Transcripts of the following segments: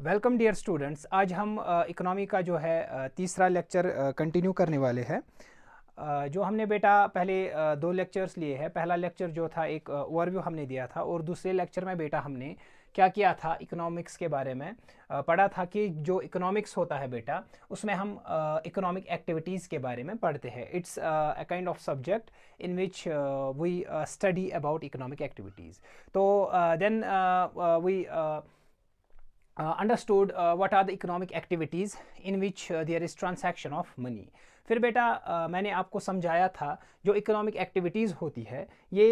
Welcome dear students. आज हम economy का जो है तीसरा लेक्चर कंटिन्यू करने वाले हैं। जो हमने बेटा पहले दो लेक्चर्स लिए हैं। पहला लेक्चर जो था एक ओवरव्यू हमने दिया था और दूसरे लेक्चर में बेटा हमने क्या किया था, इकोनॉमिक्स के बारे में पढ़ा था कि जो इकोनॉमिक्स होता है बेटा उसमें हम इकोनॉमिक एक्टिविटीज़ के बारे में पढ़ते हैं। It's a kind of subject in which we study about economic activities. So then we understood what are the economic activities in which there is transaction of money. फिर बेटा मैंने आपको समझाया था जो इकोनॉमिक एक्टिविटीज़ होती है ये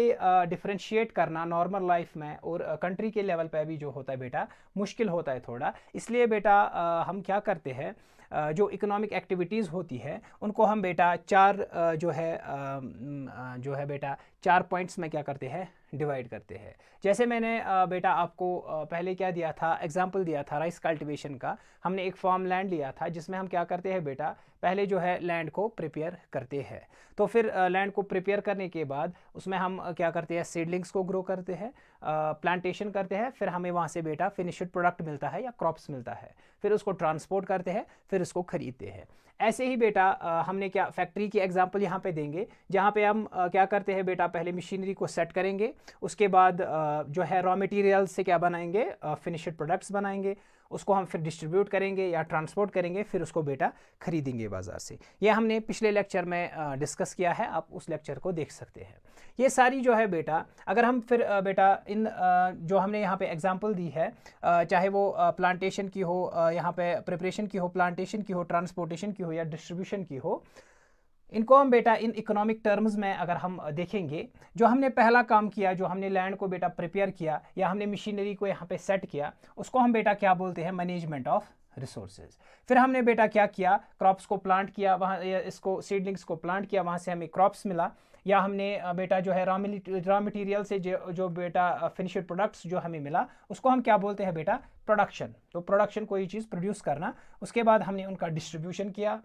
डिफ्रेंशिएट करना नॉर्मल लाइफ में और कंट्री के लेवल पे भी जो होता है बेटा मुश्किल होता है थोड़ा। इसलिए बेटा हम क्या करते हैं, जो इकोनॉमिक एक्टिविटीज़ होती है उनको हम बेटा चार जो है बेटा चार पॉइंट्स में क्या करते हैं, डिवाइड करते हैं। जैसे मैंने बेटा आपको पहले क्या दिया था, एग्जांपल दिया था राइस कल्टीवेशन का। हमने एक फार्म लैंड लिया था जिसमें हम क्या करते हैं बेटा, पहले जो है लैंड को प्रिपेयर करते हैं। तो फिर लैंड को प्रिपेयर करने के बाद उसमें हम क्या करते हैं, सीडलिंग्स को ग्रो करते हैं, प्लांटेशन करते हैं, फिर हमें वहाँ से बेटा फिनिश्ड प्रोडक्ट मिलता है या क्रॉप्स मिलता है, फिर उसको ट्रांसपोर्ट करते हैं, फिर उसको खरीदते हैं। ऐसे ही बेटा हमने क्या फैक्ट्री की एग्जांपल यहाँ पे देंगे जहाँ पे हम क्या करते हैं बेटा, पहले मशीनरी को सेट करेंगे, उसके बाद जो है रॉ मटेरियल से क्या बनाएंगे, फिनिश्ड प्रोडक्ट्स बनाएंगे, उसको हम फिर डिस्ट्रीब्यूट करेंगे या ट्रांसपोर्ट करेंगे, फिर उसको बेटा खरीदेंगे बाज़ार से। ये हमने पिछले लेक्चर में डिस्कस किया है, आप उस लेक्चर को देख सकते हैं। ये सारी जो है बेटा अगर हम फिर बेटा इन जो हमने यहाँ पे एग्जांपल दी है, चाहे वो प्लांटेशन की हो, यहाँ पे प्रिपरेशन की हो, प्लांटेशन की हो, ट्रांसपोर्टेशन की हो या डिस्ट्रीब्यूशन की हो, इनको हम बेटा इन इकोनॉमिक टर्म्स में अगर हम देखेंगे, जो हमने पहला काम किया, जो हमने लैंड को बेटा प्रिपेयर किया या हमने मशीनरी को यहाँ पे सेट किया, उसको हम बेटा क्या बोलते हैं, मैनेजमेंट ऑफ रिसोर्सेज। फिर हमने बेटा क्या किया, क्रॉप्स को प्लांट किया, वहाँ इसको सीडलिंग्स को प्लांट किया, वहाँ से हमें क्रॉप्स मिला, या हमने बेटा जो है रॉ मटेरियल से जो बेटा फिनिश्ड प्रोडक्ट्स जो हमें मिला उसको हम क्या बोलते हैं बेटा, प्रोडक्शन। तो प्रोडक्शन कोई चीज़ प्रोड्यूस करना, उसके बाद हमने उनका डिस्ट्रीब्यूशन किया।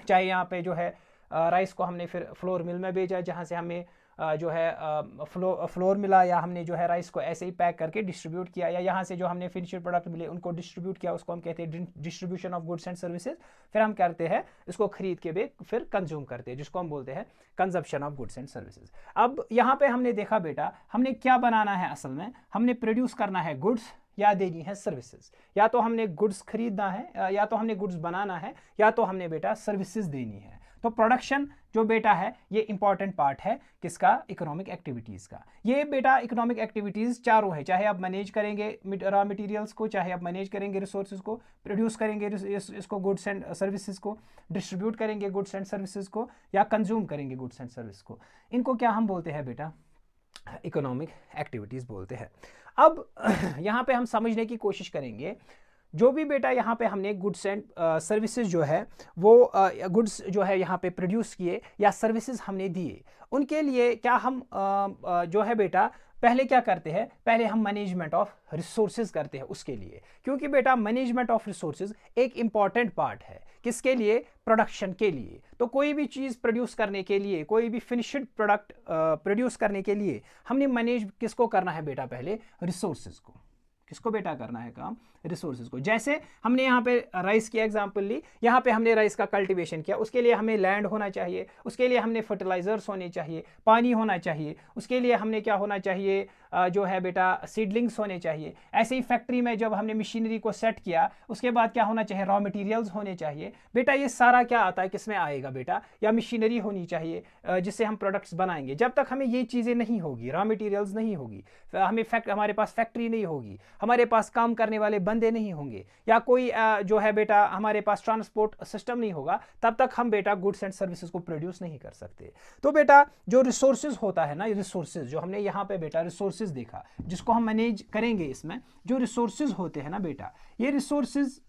चाहे यहाँ पे जो है राइस को हमने फिर फ्लोर मिल में भेजा जहाँ से हमें जो है फ्लोर मिला, या हमने जो है राइस को ऐसे ही पैक करके डिस्ट्रीब्यूट किया, या यहाँ से जो हमने फिनिश्ड प्रोडक्ट मिले उनको डिस्ट्रीब्यूट किया, उसको हम कहते हैं distribution of goods and services. फिर हम करते हैं इसको खरीद के भी फिर कंज्यूम करते हैं, जिसको हम बोलते हैं consumption of goods and services. अब यहाँ पे हमने देखा बेटा हमने क्या बनाना है, असल में हमने प्रोड्यूस करना है गुड्स या देनी है सर्विसेज। या तो हमने गुड्स खरीदना है, या तो हमने गुड्स बनाना है, या तो हमने बेटा सर्विसेज देनी है। तो प्रोडक्शन जो बेटा है ये इंपॉर्टेंट पार्ट है किसका, इकोनॉमिक एक्टिविटीज़ का। ये बेटा इकोनॉमिक एक्टिविटीज़ चारों है, चाहे आप मैनेज करेंगे रॉ मटेरियल्स को, चाहे आप मैनेज करेंगे रिसोर्सेज को, प्रोड्यूस करेंगे इसको गुड्स एंड सर्विसेज को, डिस्ट्रीब्यूट करेंगे गुड्स एंड सर्विसेज को, या कंज्यूम करेंगे गुड्स एंड सर्विस को। इनको क्या हम बोलते हैं बेटा, इकोनॉमिक एक्टिविटीज़ बोलते हैं। अब यहाँ पे हम समझने की कोशिश करेंगे, जो भी बेटा यहाँ पे हमने गुड्स एंड सर्विसेज जो है वो गुड्स जो है यहाँ पे प्रोड्यूस किए या सर्विसेज हमने दिए, उनके लिए क्या हम जो है बेटा पहले क्या करते हैं, पहले हम मैनेजमेंट ऑफ रिसोर्सेज करते हैं उसके लिए। क्योंकि बेटा मैनेजमेंट ऑफ रिसोर्सेज एक इंपॉर्टेंट पार्ट है, किसके लिए, प्रोडक्शन के लिए। तो कोई भी चीज़ प्रोड्यूस करने के लिए, कोई भी फिनिश्ड प्रोडक्ट प्रोड्यूस करने के लिए हमने मैनेज किसको करना है बेटा, पहले रिसोर्सेज को। किसको बेटा करना है काम, रिसोर्सेज को। जैसे हमने यहाँ पे राइस की एग्जांपल ली, यहाँ पे हमने राइस का कल्टीवेशन किया, उसके लिए हमें लैंड होना चाहिए, उसके लिए हमने फर्टिलाइजर्स होने चाहिए, पानी होना चाहिए, उसके लिए हमने क्या होना चाहिए, जो है बेटा सीडलिंग्स होने चाहिए। ऐसे ही फैक्ट्री में जब हमने मशीनरी को सेट किया उसके बाद क्या होना चाहिए, रॉ मटेरियल्स होने चाहिए। बेटा ये सारा क्या आता है, किसमें आएगा बेटा, या मशीनरी होनी चाहिए जिससे हम प्रोडक्ट्स बनाएंगे। जब तक हमें ये चीज़ें नहीं होगी, रॉ मटेरियल्स नहीं होगी, हमारे पास फैक्ट्री नहीं होगी, हमारे पास काम करने वाले बंदे नहीं होंगे, या कोई जो है बेटा हमारे पास ट्रांसपोर्ट सिस्टम नहीं होगा, तब तक हम बेटा गुड्स एंड सर्विसेज को प्रोड्यूस नहीं कर सकते। तो बेटा जो रिसोर्सेज होता है ना, रिसोर्सेज जो हमने यहाँ पे बेटा रिसोर्सेज देखा जिसको हम मैनेज करेंगे, इसमें जो रिसोर्सेज होते हैं ना बेटा, ये रिसोर्सेज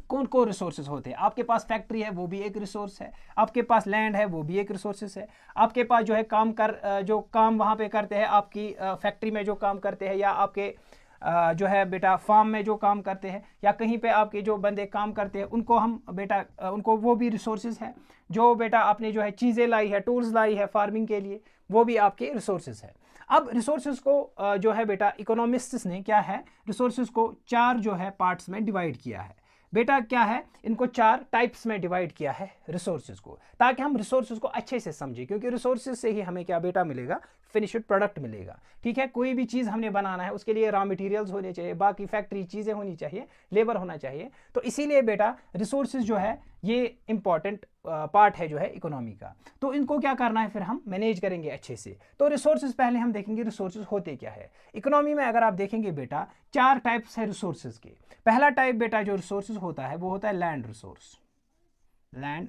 कौन कौन रिसोर्सेज होते हैं। आपके पास फैक्ट्री है वो भी एक रिसोर्स है, आपके पास लैंड है वो भी एक रिसोर्सेज है, आपके पास जो है जो काम वहाँ पे करते हैं, आपकी फैक्ट्री में जो काम करते हैं, या आपके जो है बेटा फार्म में जो काम करते हैं, या कहीं पे आपके जो बंदे काम करते हैं, उनको हम बेटा उनको वो भी रिसोर्सेज है। जो बेटा आपने जो है चीज़ें लाई है, टूल्स लाई है फार्मिंग के लिए, वो भी आपके रिसोर्सेज है। अब रिसोर्सेज को जो है बेटा इकोनॉमिस्ट्स ने क्या है, रिसोर्सेज को 4 जो है पार्ट्स में डिवाइड किया है बेटा। क्या है, इनको 4 टाइप्स में डिवाइड किया है रिसोर्सेज को, ताकि हम रिसोर्सेज को अच्छे से समझें, क्योंकि रिसोर्सेज से ही हमें क्या बेटा मिलेगा, फिनिश्ड प्रोडक्ट मिलेगा। ठीक है, कोई भी चीज़ हमने बनाना है उसके लिए रॉ मटेरियल्स होने चाहिए, बाकी फैक्ट्री चीज़ें होनी चाहिए, लेबर होना चाहिए। तो इसीलिए बेटा रिसोर्सेज जो है ये इंपॉर्टेंट पार्ट है जो है इकोनॉमी का। तो इनको क्या करना है, फिर हम मैनेज करेंगे अच्छे से। तो रिसोर्सेज पहले हम देखेंगे रिसोर्सेज होते क्या है। इकोनॉमी में अगर आप देखेंगे बेटा 4 टाइप्स है रिसोर्सेज के। पहला टाइप बेटा जो रिसोर्सेज होता है वो होता है लैंड रिसोर्स, लैंड।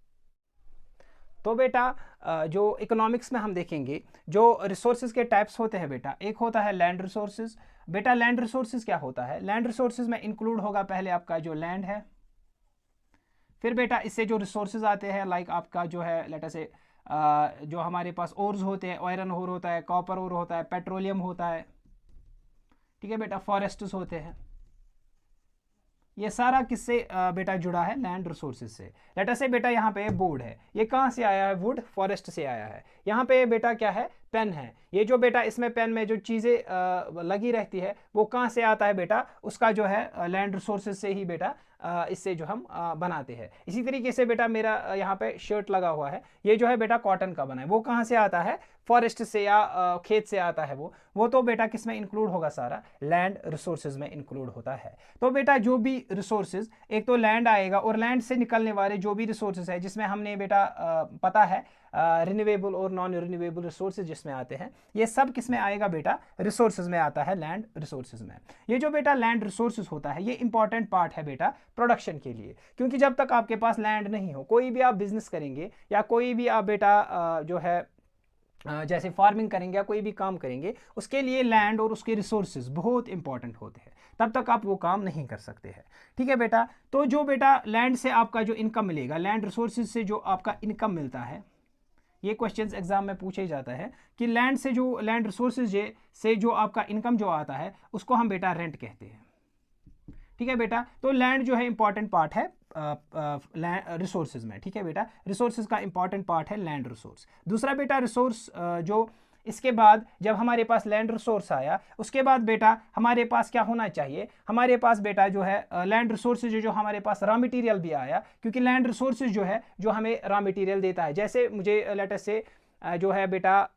तो बेटा जो इकोनॉमिक्स में हम देखेंगे जो रिसोर्सेज के टाइप्स होते हैं बेटा, एक होता है लैंड रिसोर्सेज। बेटा लैंड रिसोर्सेज क्या होता है, लैंड रिसोर्सेज में इंक्लूड होगा पहले आपका जो लैंड है, फिर बेटा इससे जो रिसोर्सेज आते हैं लाइक आपका जो है लेट अस से जो हमारे पास ओर्स होते हैं, आयरन ओर होता है, कॉपर ओर होता है, पेट्रोलियम होता है। ठीक है बेटा, फॉरेस्ट्स होते हैं। ये सारा किससे बेटा जुड़ा है, लैंड रिसोर्सेज से। लेट अस से बेटा यहाँ पे बोर्ड है, ये कहाँ से आया है, वुड फॉरेस्ट से आया है। यहाँ पे बेटा क्या है, पेन है। ये जो बेटा इसमें पेन में जो चीज़ें लगी रहती है वो कहाँ से आता है बेटा, उसका जो है लैंड रिसोर्सेज से ही बेटा इससे जो हम बनाते हैं। इसी तरीके से बेटा मेरा यहाँ पे शर्ट लगा हुआ है, ये जो है बेटा कॉटन का बना है, वो कहाँ से आता है, फॉरेस्ट से या खेत से आता है। वो तो बेटा किस में इंक्लूड होगा, सारा लैंड रिसोर्सेज में इंक्लूड होता है। तो बेटा जो भी रिसोर्सेज, एक तो लैंड आएगा, और लैंड से निकलने वाले जो भी रिसोर्सेज है जिसमें हमने बेटा पता है रिन्यूएबल और नॉन रिन्यूएबल रिसोर्सेज जिसमें आते हैं, ये सब किस में आएगा बेटा, रिसोर्सेज में आता है, लैंड रिसोर्सेज में। ये जो बेटा लैंड रिसोर्सेज होता है ये इंपॉर्टेंट पार्ट है बेटा प्रोडक्शन के लिए, क्योंकि जब तक आपके पास लैंड नहीं हो, कोई भी आप बिजनेस करेंगे या कोई भी आप बेटा जो है जैसे फार्मिंग करेंगे या कोई भी काम करेंगे, उसके लिए लैंड और उसके रिसोर्सेज बहुत इंपॉर्टेंट होते हैं, तब तक आप वो काम नहीं कर सकते हैं। ठीक है बेटा, तो जो बेटा लैंड से आपका जो इनकम मिलेगा, लैंड रिसोर्सेज से जो आपका इनकम मिलता है, ये क्वेश्चंस एग्जाम में पूछे जाता है कि लैंड से जो लैंड रिसोर्सेज से जो आपका इनकम जो आता है उसको हम बेटा रेंट कहते हैं। ठीक है बेटा, तो लैंड जो है इंपॉर्टेंट पार्ट है रिसोर्सेज में। ठीक है बेटा, रिसोर्सेज का इंपॉर्टेंट पार्ट है लैंड रिसोर्स। दूसरा बेटा रिसोर्स जो इसके बाद जब हमारे पास लैंड रिसोर्स आया, उसके बाद बेटा हमारे पास क्या होना चाहिए, हमारे पास बेटा जो है लैंड रिसोर्सेज जो हमारे पास रॉ मटेरियल भी आया, क्योंकि लैंड रिसोर्सेज जो है जो हमें रॉ मटेरियल देता है। जैसे मुझे लेट अस से जो है बेटा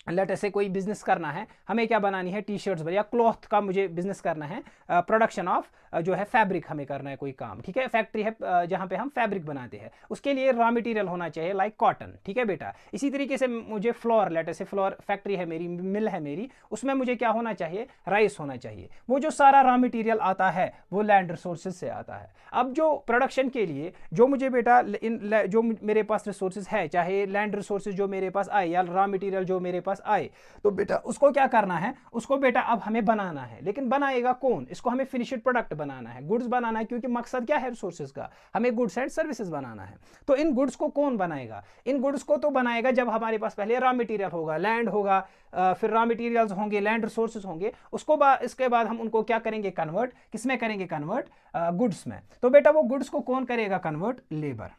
लेट अस से कोई बिजनेस करना है, हमें क्या बनानी है, टी शर्ट्स या क्लॉथ का मुझे बिजनेस करना है, प्रोडक्शन ऑफ जो है फैब्रिक हमें करना है कोई काम। ठीक है, फैक्ट्री है जहाँ पे हम फैब्रिक बनाते हैं, उसके लिए रॉ मटेरियल होना चाहिए लाइक कॉटन। ठीक है बेटा, इसी तरीके से मुझे फ्लोर, लेट अस से फ्लोर फैक्ट्री है मेरी, मिल है मेरी, उसमें मुझे क्या होना चाहिए, राइस होना चाहिए। वो जो सारा रॉ मटेरियल आता है वो लैंड रिसोर्सेज से आता है। अब जो प्रोडक्शन के लिए जो मुझे बेटा जो मेरे पास रिसोर्सेज है, चाहे लैंड रिसोर्सेज जो मेरे पास आए या रॉ मटेरियल जो मेरे पास आए, तो बेटा उसको क्या करना है, उसको बेटा अब हमें बनाना है। लेकिन बनाएगा कौन, इसको हमें फिनिश्ड प्रोडक्ट बनाना है, गुड्स बनाना है, क्योंकि मकसद क्या है रिसोर्सेज का, हमें गुड्स एंड सर्विसेज बनाना है। तो इन गुड्स को कौन बनाएगा, इन गुड्स को तो बनाएगा जब हमारे पास पहले रॉ मटेरियल होगा, लैंड होगा, फिर रॉ मटेरियल्स होंगे, लैंड रिसोर्सेज होंगे, इसके बाद हम उनको क्या करेंगे, कन्वर्ट, किसमें करेंगे, कन्वर्ट गुड्स में। तो बेटा वो गुड्स को कौन करेगा कन्वर्ट, लेबर।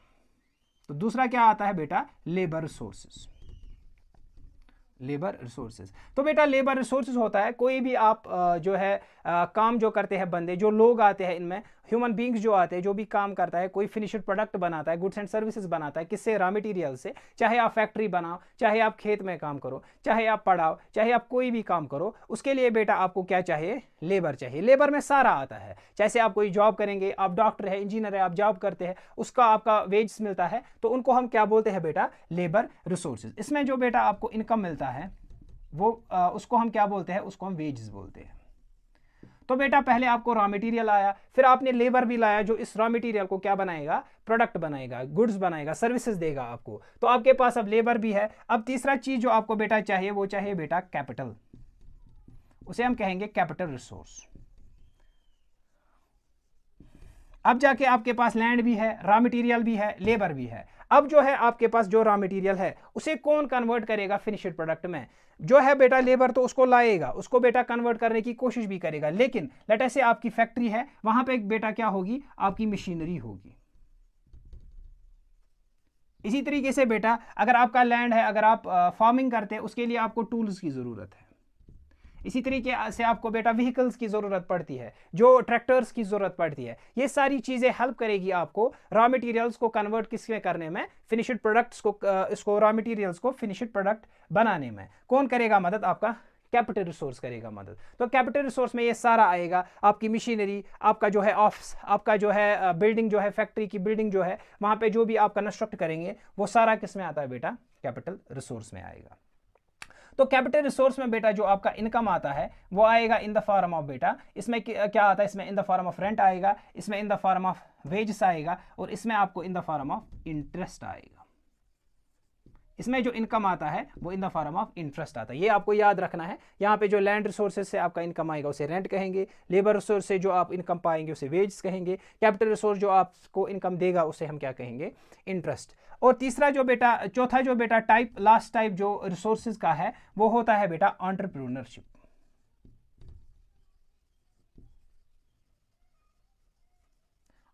तो दूसरा क्या आता है बेटा, लेबर रिसोर्सेज, लेबर रिसोर्सेज। तो बेटा लेबर रिसोर्सेज होता है कोई भी आप जो है काम जो करते हैं बंदे, जो लोग आते हैं, इनमें ह्यूमन बींग्स जो आते हैं, जो भी काम करता है, कोई फिनिश्ड प्रोडक्ट बनाता है, गुड्स एंड सर्विसेज बनाता है, किससे, रॉ मटेरियल से। चाहे आप फैक्ट्री बनाओ, चाहे आप खेत में काम करो, चाहे आप पढ़ाओ, चाहे आप कोई भी काम करो, उसके लिए बेटा आपको क्या चाहिए, लेबर चाहिए। लेबर में सारा आता है, जैसे आप कोई जॉब करेंगे, आप डॉक्टर है, इंजीनियर है, आप जॉब करते हैं, उसका आपका वेज मिलता है, तो उनको हम क्या बोलते हैं बेटा, लेबर रिसोर्सेज। इसमें जो बेटा आपको इनकम मिलता है वो उसको हम क्या बोलते हैं, उसको हम वेजेस बोलते हैं। तो बेटा पहले आपको रॉ मटेरियल आया, फिर आपने लेबर भी लाया जो इस रॉ मटेरियल को क्या बनाएगा, प्रोडक्ट बनाएगा, गुड्स बनाएगा, सर्विसेज देगा आपको। तो आपके पास अब लेबर भी है। अब तीसरा चीज जो आपको बेटा चाहिए वो चाहिए बेटा कैपिटल, उसे हम कहेंगे कैपिटल रिसोर्स। अब जाके आपके पास लैंड भी है, रॉ मटेरियल भी है, लेबर भी है। अब जो है आपके पास जो रॉ मटेरियल है उसे कौन कन्वर्ट करेगा फिनिश्ड प्रोडक्ट में, जो है बेटा लेबर तो उसको लाएगा, उसको बेटा कन्वर्ट करने की कोशिश भी करेगा। लेकिन लेट अस से आपकी फैक्ट्री है, वहां पे एक बेटा क्या होगी, आपकी मशीनरी होगी। इसी तरीके से बेटा अगर आपका लैंड है, अगर आप फार्मिंग करते हैं, उसके लिए आपको टूल्स की जरूरत है। इसी तरीके से आपको बेटा व्हीकल्स की ज़रूरत पड़ती है, जो ट्रैक्टर्स की ज़रूरत पड़ती है। ये सारी चीज़ें हेल्प करेगी आपको रॉ मटेरियल्स को कन्वर्ट किसमें करने में, फिनिश्ड प्रोडक्ट्स को, इसको रॉ मटेरियल्स को फिनिश्ड प्रोडक्ट बनाने में। कौन करेगा मदद? आपका कैपिटल रिसोर्स करेगा मदद। तो कैपिटल रिसोर्स में ये सारा आएगा, आपकी मशीनरी, आपका जो है ऑफिस, आपका जो है बिल्डिंग, जो है फैक्ट्री की बिल्डिंग जो है, वहाँ पे जो भी आप कंस्ट्रक्ट करेंगे वो सारा किस में आता है बेटा? कैपिटल रिसोर्स में आएगा। तो कैपिटल रिसोर्स में बेटा जो आपका इनकम आता है वो आएगा इन द फॉर्म ऑफ बेटा, इसमें क्या आता है? इसमें इन द फॉर्म ऑफ रेंट आएगा, इसमें इन द फॉर्म ऑफ वेजेस आएगा, और इसमें आपको इन द फॉर्म ऑफ इंटरेस्ट आएगा। इसमें जो इनकम आता है वो इन द फॉर्म ऑफ इंटरेस्ट आता है। ये आपको याद रखना है। यहाँ पे जो लैंड रिसोर्सेज से आपका इनकम आएगा उसे रेंट कहेंगे, लेबर रिसोर्स से जो आप इनकम पाएंगे उसे वेज कहेंगे, कैपिटल रिसोर्स जो आपको इनकम देगा उसे हम क्या कहेंगे? इंटरेस्ट। और तीसरा जो बेटा, चौथा जो बेटा टाइप, लास्ट टाइप जो रिसोर्सेज का है वो होता है बेटा एंटरप्रेन्योरशिप।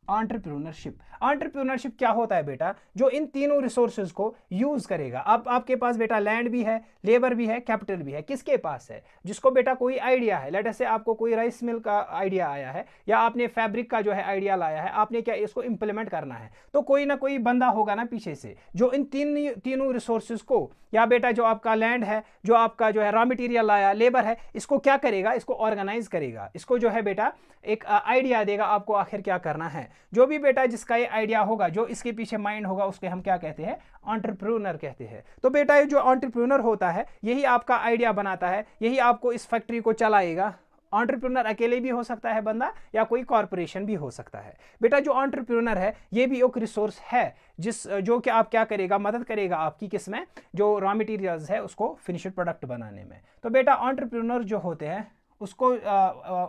एंटरप्रेन्योरशिप क्या होता है बेटा? जो इन तीनों रिसोर्सेज को यूज करेगा। अब आपके पास बेटा लैंड भी है, लेबर भी है, कैपिटल भी है। किसके पास है? जिसको बेटा कोई आइडिया है, लेट अस से आपको कोई राइस मिल का आइडिया आया है, या आपने फैब्रिक का जो है आइडिया लाया है, आपने क्या इसको इंप्लीमेंट करना है, तो कोई ना कोई बंदा होगा ना पीछे से जो इन तीनों रिसोर्सेज को, या बेटा जो आपका लैंड है, जो आपका जो है रॉ मटेरियल लाया, लेबर है, इसको क्या करेगा? इसको ऑर्गेनाइज करेगा, इसको जो है बेटा एक आइडिया देगा आपको आखिर क्या करना है। जो भी बेटा जिसका ये आइडिया होगा, जो इसके पीछे माइंड होगा, उसके हम क्या कहते हैं? एंटरप्रेन्योर कहते हैं। तो बेटा ये जो एंटरप्रेन्योर होता है यही आपका आइडिया बनाता है, यही आपको इस फैक्ट्री को चलाएगा। एंटरप्रेन्योर अकेले भी हो सकता है बंदा, या कोई कॉर्पोरेशन भी हो सकता है। बेटा जो एंटरप्रेन्योर है ये भी एक रिसोर्स है, जो कि आप क्या करेगा? मदद करेगा आपकी किसमें? जो रॉ मटेरियल्स है उसको फिनिश्ड प्रोडक्ट बनाने में। तो बेटा एंटरप्रेन्योर जो होते हैं उसको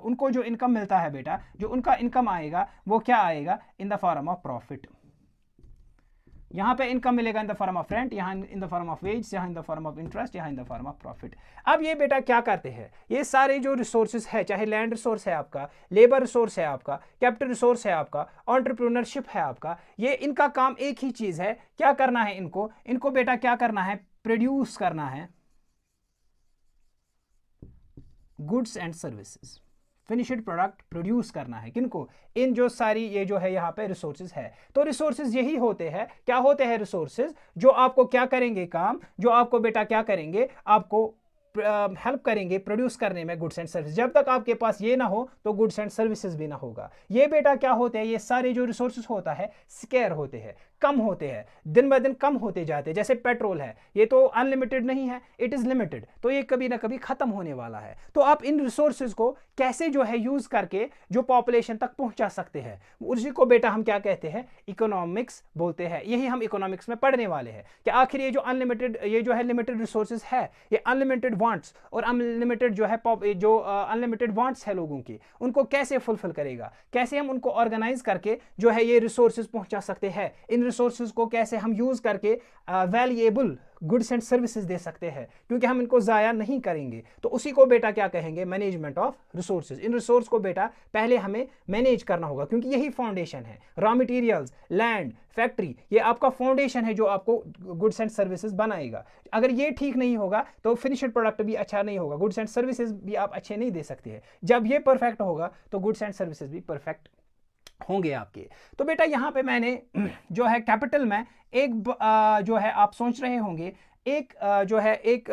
उनको जो इनकम मिलता है बेटा, जो उनका इनकम आएगा वो क्या आएगा? In the form of profit. यहाँ पे इनकम मिलेगा in the form of rent, यहाँ in the form of wage, यहाँ in the form of interest, यहाँ in the form of profit. अब ये बेटा क्या करते हैं? ये सारे जो रिसोर्सेज है, चाहे लैंड रिसोर्स है आपका, लेबर रिसोर्स है आपका, कैपिटल रिसोर्स है आपका, एंटरप्रेन्योरशिप है आपका, ये इनका काम एक ही चीज है। क्या करना है इनको बेटा क्या करना है? प्रोड्यूस करना है goods and services, finished product produce करना है। किनको? इन जो सारी ये जो है यहाँ पे रिसोर्सेज है। तो रिसोर्सेज यही होते हैं। क्या होते हैं रिसोर्सेज? जो आपको क्या करेंगे काम, जो आपको बेटा क्या करेंगे? आपको हेल्प करेंगे प्रोड्यूस करने में गुड्स एंड सर्विस। जब तक आपके पास ये ना हो तो गुड्स एंड सर्विसेज भी ना होगा। ये बेटा क्या होते हैं? ये सारे जो रिसोर्सेज होता है स्केयर होते हैं, कम होते हैं, दिन ब दिन कम होते जाते हैं। जैसे पेट्रोल है, ये तो अनलिमिटेड नहीं है, इट इज लिमिटेड, तो ये कभी ना कभी खत्म होने वाला है। तो आप इन रिसोर्सेज को कैसे जो है यूज करके जो पॉपुलेशन तक पहुंचा सकते हैं, उसी को बेटा हम क्या कहते हैं? इकोनॉमिक्स बोलते हैं। यही हम इकोनॉमिक्स में पढ़ने वाले हैं कि आखिर ये जो अनलिमिटेड, ये जो है लिमिटेड रिसोर्सेज है, ये अनलिमिटेड वांट्स और अनलिमिटेड जो है जो अनलिमिटेड वांट्स है लोगों की, उनको कैसे फुलफिल करेगा, कैसे हम उनको ऑर्गेनाइज करके जो है ये रिसोर्सेज पहुंचा सकते हैं, इन रिसोर्सेज को कैसे हम यूज करके वैल्यूएबल गुड्स एंड सर्विसेज दे सकते हैं, क्योंकि हम इनको जाया नहीं करेंगे। तो उसी को बेटा क्या कहेंगे? Management of resources. In resource को बेटा पहले हमें मैनेज करना होगा, क्योंकि यही फाउंडेशन है। रॉ मटेरियल्स, लैंड, फैक्ट्री, ये आपका फाउंडेशन है जो आपको गुड्स एंड सर्विसेज बनाएगा। अगर ये ठीक नहीं होगा तो फिनिश्ड प्रोडक्ट भी अच्छा नहीं होगा, गुड्स एंड सर्विसेज भी आप अच्छे नहीं दे सकते हैं। जब ये परफेक्ट होगा तो गुड्स एंड सर्विसेज भी परफेक्ट होंगे आपके। तो बेटा यहाँ पे मैंने जो है कैपिटल में एक जो है आप सोच रहे होंगे, एक जो है एक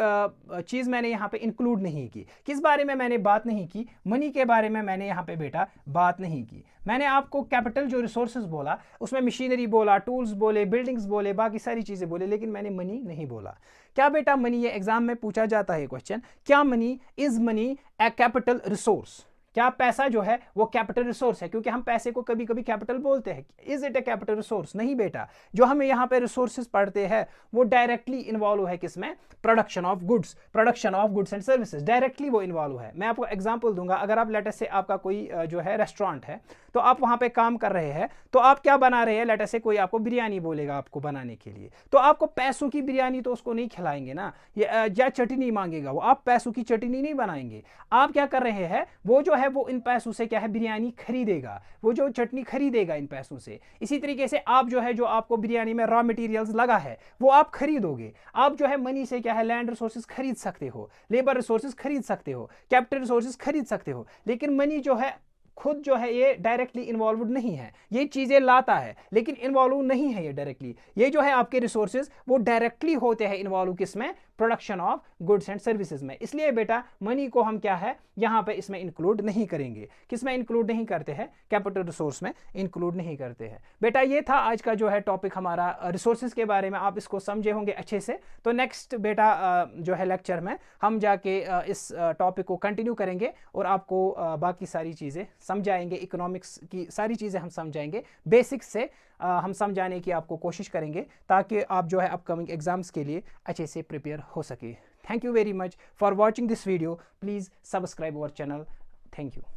चीज़ मैंने यहाँ पे इंक्लूड नहीं की। किस बारे में मैंने बात नहीं की? मनी के बारे में मैंने यहाँ पे बेटा बात नहीं की। मैंने आपको कैपिटल जो रिसोर्सेज बोला उसमें मशीनरी बोला, टूल्स बोले, बिल्डिंग्स बोले, बाकी सारी चीज़ें बोले, लेकिन मैंने मनी नहीं बोला। क्या बेटा मनी? ये एग्जाम में पूछा जाता है क्वेश्चन, क्या money is money A capital resource? क्या पैसा जो है वो कैपिटल रिसोर्स है? क्योंकि हम पैसे को कभी कभी कैपिटल बोलते हैं। Is it A capital resource? नहीं बेटा, जो हमें यहाँ पे रिसोर्सेज पढ़ते हैं वो डायरेक्टली इन्वॉल्व है किसमें? Production of goods and services, directly वो इन्वॉल्व है। मैं आपको एग्जांपल दूंगा। अगर आप लेट अस से आपका कोई जो है रेस्टोरेंट है, तो आप वहाँ पे काम कर रहे हैं, तो आप क्या बना रहे हैं, लेट अस से कोई आपको बिरयानी बोलेगा आपको बनाने के लिए, तो आपको पैसों की बिरयानी तो उसको नहीं खिलाएंगे ना, या चटनी मांगेगा वो, आप पैसों की चटनी नहीं बनाएंगे। आप क्या कर रहे हैं, वो जो है वो इन पैसों से क्या है बिरयानी खरीदेगा, वो जो चटनी खरीदेगा इन पैसों से। इसी तरीके से आप जो है, जो आपको बिरयानी में रॉ मटेरियल्स लगा है वो आप खरीदोगे। आप जो है मनी से क्या है लैंड रिसोर्सेज खरीद सकते हो, लेबर रिसोर्सेज खरीद सकते हो, कैपिटल रिसोर्सेज खरीद सकते हो, लेकिन मनी जो है खुद जो है ये डायरेक्टली इन्वॉल्व नहीं है, ये चीज़ें लाता है लेकिन इन्वॉल्व नहीं है ये डायरेक्टली। ये जो है आपके रिसोर्सेज वो डायरेक्टली होते हैं इन्वॉल्व किसमें, production of goods and services में। इसलिए बेटा मनी को हम क्या है यहाँ पे इसमें इंक्लूड नहीं करेंगे। किसमें इंक्लूड नहीं करते हैं, कैपिटल रिसोर्स में इंक्लूड नहीं करते हैं। बेटा ये था आज का जो है टॉपिक हमारा रिसोर्सेज के बारे में, आप इसको समझे होंगे अच्छे से। तो नेक्स्ट बेटा जो है लेक्चर में हम जाके इस टॉपिक को कंटिन्यू करेंगे और आपको बाकी सारी चीज़ें समझाएंगे, इकोनॉमिक्स की सारी चीज़ें हम समझाएंगे, बेसिक्स से हम समझाने की आपको कोशिश करेंगे ताकि आप जो है अपकमिंग एग्जाम्स के लिए अच्छे से प्रिपेयर हो सके। Thank you very much for watching this video. Please subscribe our channel. Thank you.